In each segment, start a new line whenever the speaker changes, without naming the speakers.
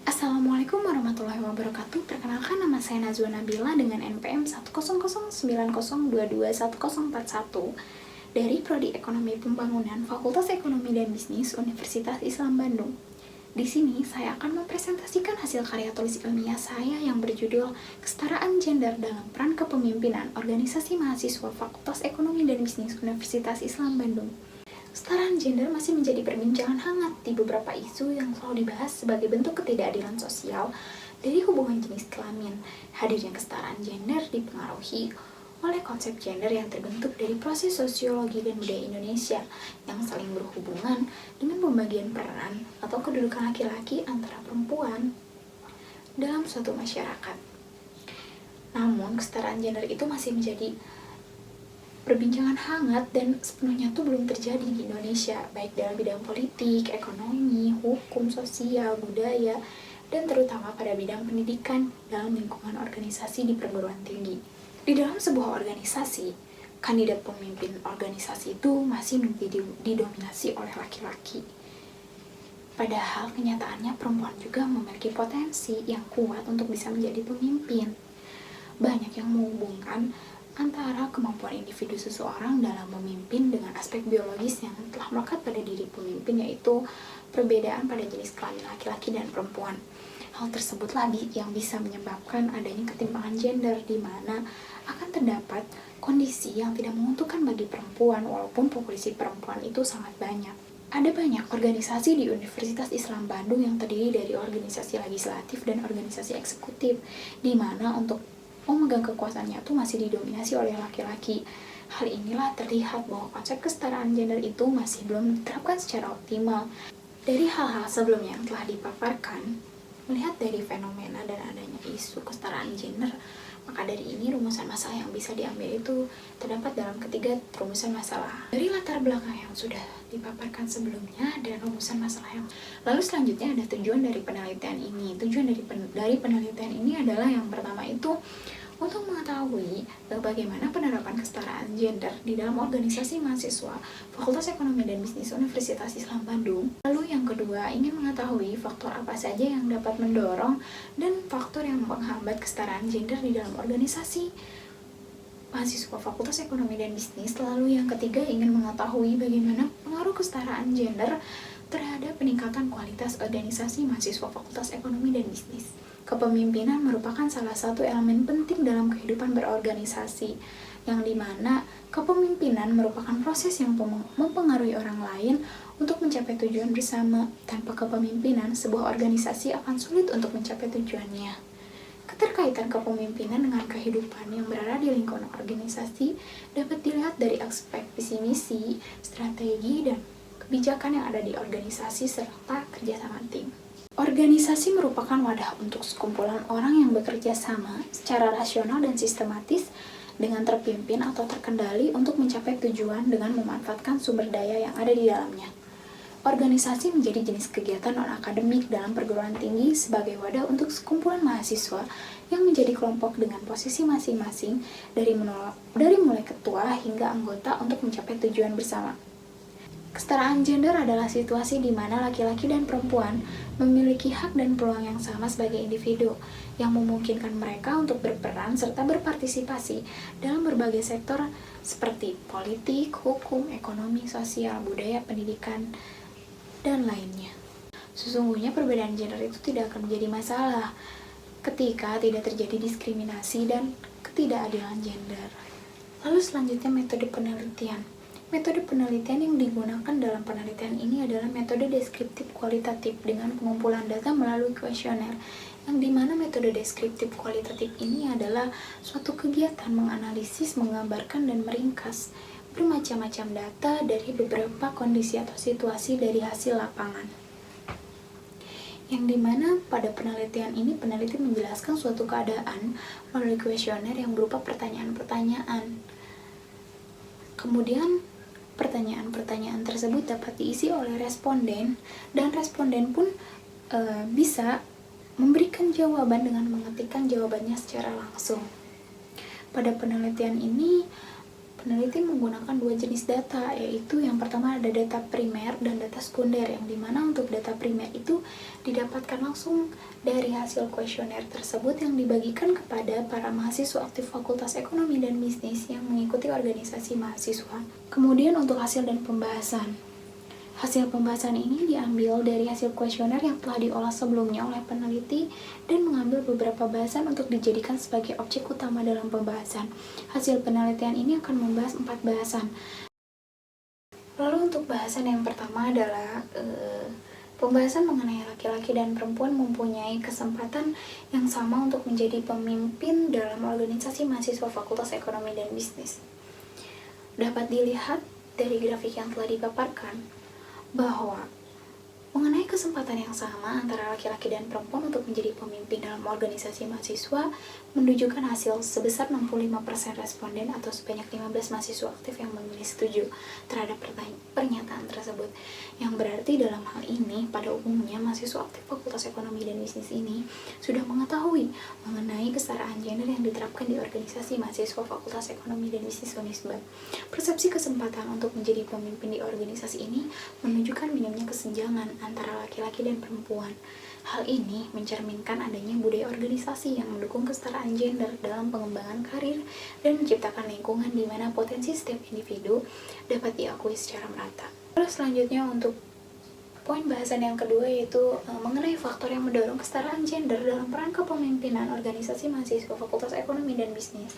Assalamualaikum warahmatullahi wabarakatuh. Perkenalkan, nama saya Nazwa Nabila dengan NPM 10090221041 dari Prodi Ekonomi Pembangunan Fakultas Ekonomi dan Bisnis Universitas Islam Bandung. Di sini saya akan mempresentasikan hasil karya tulis ilmiah saya yang berjudul Kesetaraan Gender dalam Peran Kepemimpinan Organisasi Mahasiswa Fakultas Ekonomi dan Bisnis Universitas Islam Bandung. Kesetaraan gender masih menjadi perbincangan hangat di beberapa isu yang selalu dibahas sebagai bentuk ketidakadilan sosial dari hubungan jenis kelamin. Hadirnya kesetaraan gender dipengaruhi oleh konsep gender yang terbentuk dari proses sosiologi dan budaya Indonesia yang saling berhubungan dengan pembagian peran atau kedudukan laki-laki antara perempuan dalam suatu masyarakat. Namun, kesetaraan gender itu masih menjadi perbincangan hangat dan sepenuhnya tuh belum terjadi di Indonesia, baik dalam bidang politik, ekonomi, hukum, sosial, budaya, dan terutama pada bidang pendidikan dalam lingkungan organisasi di perguruan tinggi. Di dalam sebuah organisasi, kandidat pemimpin organisasi itu masih didominasi oleh laki-laki. Padahal kenyataannya perempuan juga memiliki potensi yang kuat untuk bisa menjadi pemimpin. Banyak yang menghubungkan antara kemampuan individu seseorang dalam memimpin dengan aspek biologis yang telah melekat pada diri pemimpin, yaitu perbedaan pada jenis kelamin laki-laki dan perempuan. Hal tersebutlah yang bisa menyebabkan adanya ketimpangan gender, di mana akan terdapat kondisi yang tidak menguntungkan bagi perempuan walaupun populasi perempuan itu sangat banyak. Ada banyak organisasi di Universitas Islam Bandung yang terdiri dari organisasi legislatif dan organisasi eksekutif, di mana untuk memegang kekuasaannya itu masih didominasi oleh laki-laki. Hal inilah terlihat bahwa konsep kesetaraan gender itu masih belum diterapkan secara optimal. Dari hal-hal sebelumnya yang telah dipaparkan, melihat dari fenomena dan adanya isu kesetaraan gender, maka dari ini rumusan masalah yang bisa diambil itu terdapat dalam ketiga rumusan masalah. Dari latar belakang yang sudah dipaparkan sebelumnya dan rumusan masalah yang lalu selanjutnya ada tujuan dari penelitian ini. Tujuan dari penelitian ini adalah yang pertama itu untuk mengetahui bagaimana penerapan kesetaraan gender di dalam organisasi mahasiswa Fakultas Ekonomi dan Bisnis Universitas Islam Bandung. Lalu yang kedua, ingin mengetahui faktor apa saja yang dapat mendorong dan faktor yang menghambat kesetaraan gender di dalam organisasi mahasiswa Fakultas Ekonomi dan Bisnis. Lalu yang ketiga, ingin mengetahui bagaimana pengaruh kesetaraan gender terhadap peningkatan kualitas organisasi mahasiswa Fakultas Ekonomi dan Bisnis. Kepemimpinan merupakan salah satu elemen penting dalam kehidupan berorganisasi, yang dimana kepemimpinan merupakan proses yang mempengaruhi orang lain untuk mencapai tujuan bersama. Tanpa kepemimpinan, sebuah organisasi akan sulit untuk mencapai tujuannya. Keterkaitan kepemimpinan dengan kehidupan yang berada di lingkungan organisasi dapat dilihat dari aspek visi misi, strategi, dan kebijakan yang ada di organisasi serta kerjasama tim. Organisasi merupakan wadah untuk sekumpulan orang yang bekerja sama secara rasional dan sistematis dengan terpimpin atau terkendali untuk mencapai tujuan dengan memanfaatkan sumber daya yang ada di dalamnya. Organisasi menjadi jenis kegiatan non-akademik dalam perguruan tinggi sebagai wadah untuk sekumpulan mahasiswa yang menjadi kelompok dengan posisi masing-masing dari mulai ketua hingga anggota untuk mencapai tujuan bersama. Kesetaraan gender adalah situasi di mana laki-laki dan perempuan memiliki hak dan peluang yang sama sebagai individu, yang memungkinkan mereka untuk berperan serta berpartisipasi dalam berbagai sektor seperti politik, hukum, ekonomi, sosial, budaya, pendidikan, dan lainnya. Sesungguhnya perbedaan gender itu tidak akan menjadi masalah ketika tidak terjadi diskriminasi dan ketidakadilan gender. Lalu selanjutnya metode penelitian. Metode penelitian yang digunakan dalam penelitian ini adalah metode deskriptif kualitatif dengan pengumpulan data melalui kuesioner, yang dimana metode deskriptif kualitatif ini adalah suatu kegiatan menganalisis, menggambarkan, dan meringkas bermacam-macam data dari beberapa kondisi atau situasi dari hasil lapangan. Yang dimana pada penelitian ini peneliti menjelaskan suatu keadaan melalui kuesioner yang berupa pertanyaan-pertanyaan. Kemudian pertanyaan-pertanyaan tersebut dapat diisi oleh responden, dan responden pun bisa memberikan jawaban dengan mengetikkan jawabannya secara langsung. Pada penelitian ini, peneliti menggunakan dua jenis data, yaitu yang pertama ada data primer dan data sekunder, yang dimana untuk data primer itu didapatkan langsung dari hasil kuesioner tersebut yang dibagikan kepada para mahasiswa aktif Fakultas Ekonomi dan Bisnis yang mengikuti organisasi mahasiswa. Kemudian untuk hasil dan pembahasan. Hasil pembahasan ini diambil dari hasil kuesioner yang telah diolah sebelumnya oleh peneliti dan mengambil beberapa bahasan untuk dijadikan sebagai objek utama dalam pembahasan. Hasil penelitian ini akan membahas 4 bahasan. Lalu untuk bahasan yang pertama adalah pembahasan mengenai laki-laki dan perempuan mempunyai kesempatan yang sama untuk menjadi pemimpin dalam organisasi mahasiswa Fakultas Ekonomi dan Bisnis. Dapat dilihat dari grafik yang telah dipaparkan bahwa mengenai kesempatan yang sama antara laki-laki dan perempuan untuk menjadi pemimpin dalam organisasi mahasiswa menunjukkan hasil sebesar 65% responden atau sebanyak 15 mahasiswa aktif yang memilih setuju terhadap pernyataan tersebut. Yang berarti dalam hal ini, pada umumnya mahasiswa aktif Fakultas Ekonomi dan Bisnis ini sudah mengetahui mengenai kesetaraan gender yang diterapkan di organisasi mahasiswa Fakultas Ekonomi dan Bisnis Unisba. Persepsi kesempatan untuk menjadi pemimpin di organisasi ini menunjukkan minimnya kesenjangan antara laki-laki dan perempuan. Hal ini mencerminkan adanya budaya organisasi yang mendukung kesetaraan gender dalam pengembangan karir dan menciptakan lingkungan di mana potensi setiap individu dapat diakui secara merata. Lalu selanjutnya untuk poin bahasan yang kedua yaitu mengenai faktor yang mendorong kesetaraan gender dalam peran kepemimpinan organisasi mahasiswa Fakultas Ekonomi dan Bisnis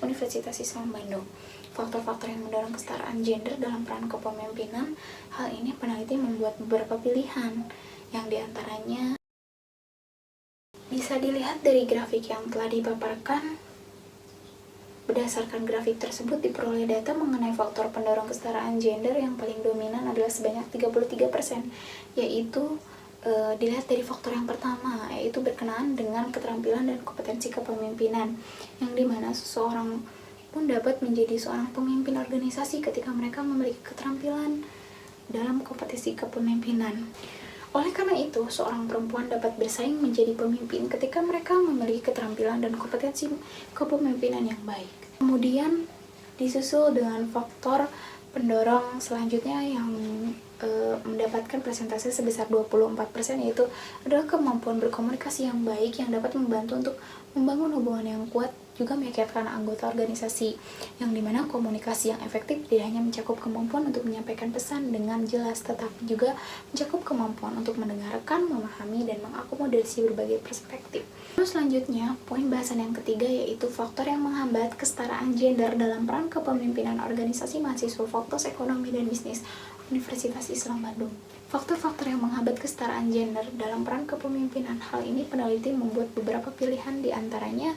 Universitas Islam Bandung. Faktor-faktor yang mendorong kesetaraan gender dalam peran kepemimpinan, hal ini peneliti membuat beberapa pilihan, yang diantaranya bisa dilihat dari grafik yang telah dipaparkan. Berdasarkan grafik tersebut diperoleh data mengenai faktor pendorong kesetaraan gender yang paling dominan adalah sebanyak 33%, yaitu dilihat dari faktor yang pertama, yaitu berkenaan dengan keterampilan dan kompetensi kepemimpinan, yang dimana seseorang pun dapat menjadi seorang pemimpin organisasi ketika mereka memiliki keterampilan dalam kompetisi kepemimpinan. Oleh karena itu, seorang perempuan dapat bersaing menjadi pemimpin ketika mereka memiliki keterampilan dan kompetensi kepemimpinan yang baik. Kemudian disusul dengan faktor pendorong selanjutnya yang mendapatkan persentase sebesar 24%, yaitu adalah kemampuan berkomunikasi yang baik yang dapat membantu untuk membangun hubungan yang kuat, juga meyakinkan anggota organisasi, yang dimana komunikasi yang efektif tidak hanya mencakup kemampuan untuk menyampaikan pesan dengan jelas, tetapi juga mencakup kemampuan untuk mendengarkan, memahami, dan mengakomodasi berbagai perspektif. Terus selanjutnya, poin bahasan yang ketiga yaitu faktor yang menghambat kesetaraan gender dalam peran kepemimpinan organisasi mahasiswa Fakultas Ekonomi dan Bisnis Universitas Islam Bandung. Faktor-faktor yang menghambat kesetaraan gender dalam peran kepemimpinan, hal ini peneliti membuat beberapa pilihan, diantaranya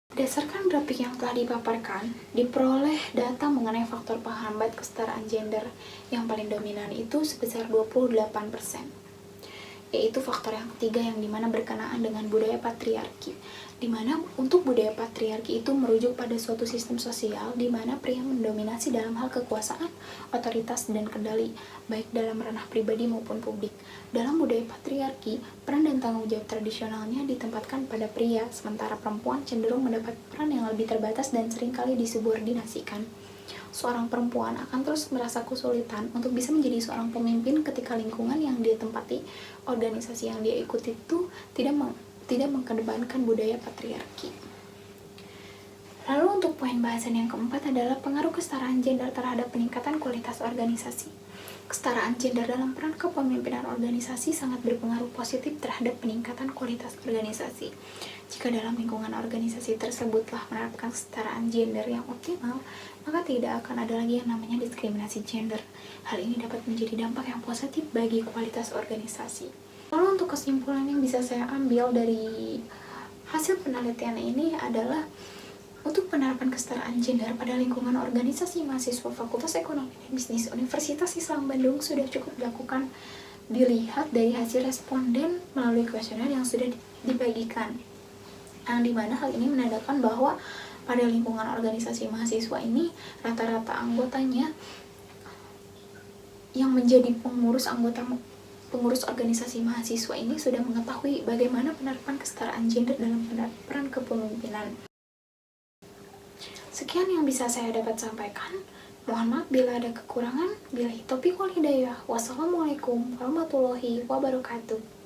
berdasarkan grafik yang telah dipaparkan, diperoleh data mengenai faktor penghambat kesetaraan gender yang paling dominan itu sebesar 28%, yaitu faktor yang ketiga yang dimana berkenaan dengan budaya patriarki, dimana untuk budaya patriarki itu merujuk pada suatu sistem sosial di mana pria mendominasi dalam hal kekuasaan, otoritas, dan kendali, baik dalam ranah pribadi maupun publik. Dalam budaya patriarki, peran dan tanggung jawab tradisionalnya ditempatkan pada pria, sementara perempuan cenderung mendapat peran yang lebih terbatas dan seringkali disubordinasikan. Seorang perempuan akan terus merasa kesulitan untuk bisa menjadi seorang pemimpin ketika lingkungan yang dia tempati, organisasi yang dia ikuti itu tidak mengedepankan budaya patriarki. Lalu untuk poin bahasan yang keempat adalah pengaruh kesetaraan gender terhadap peningkatan kualitas organisasi. Kesetaraan gender dalam peran kepemimpinan organisasi sangat berpengaruh positif terhadap peningkatan kualitas organisasi. Jika dalam lingkungan organisasi tersebut telah menerapkan kesetaraan gender yang optimal, maka tidak akan ada lagi yang namanya diskriminasi gender. Hal ini dapat menjadi dampak yang positif bagi kualitas organisasi. Lalu untuk kesimpulan yang bisa saya ambil dari hasil penelitian ini adalah untuk penerapan kesetaraan gender pada lingkungan organisasi mahasiswa Fakultas Ekonomi dan Bisnis Universitas Islam Bandung sudah cukup dilakukan, dilihat dari hasil responden melalui kuesioner yang sudah dibagikan, yang dimana hal ini menandakan bahwa pada lingkungan organisasi mahasiswa ini rata-rata anggotanya yang menjadi pengurus organisasi mahasiswa ini sudah mengetahui bagaimana penerapan kesetaraan gender dalam peran kepemimpinan. Sekian yang bisa saya dapat sampaikan. Mohon maaf bila ada kekurangan. Billahi taufiq wal hidayah. Wassalamualaikum warahmatullahi wabarakatuh.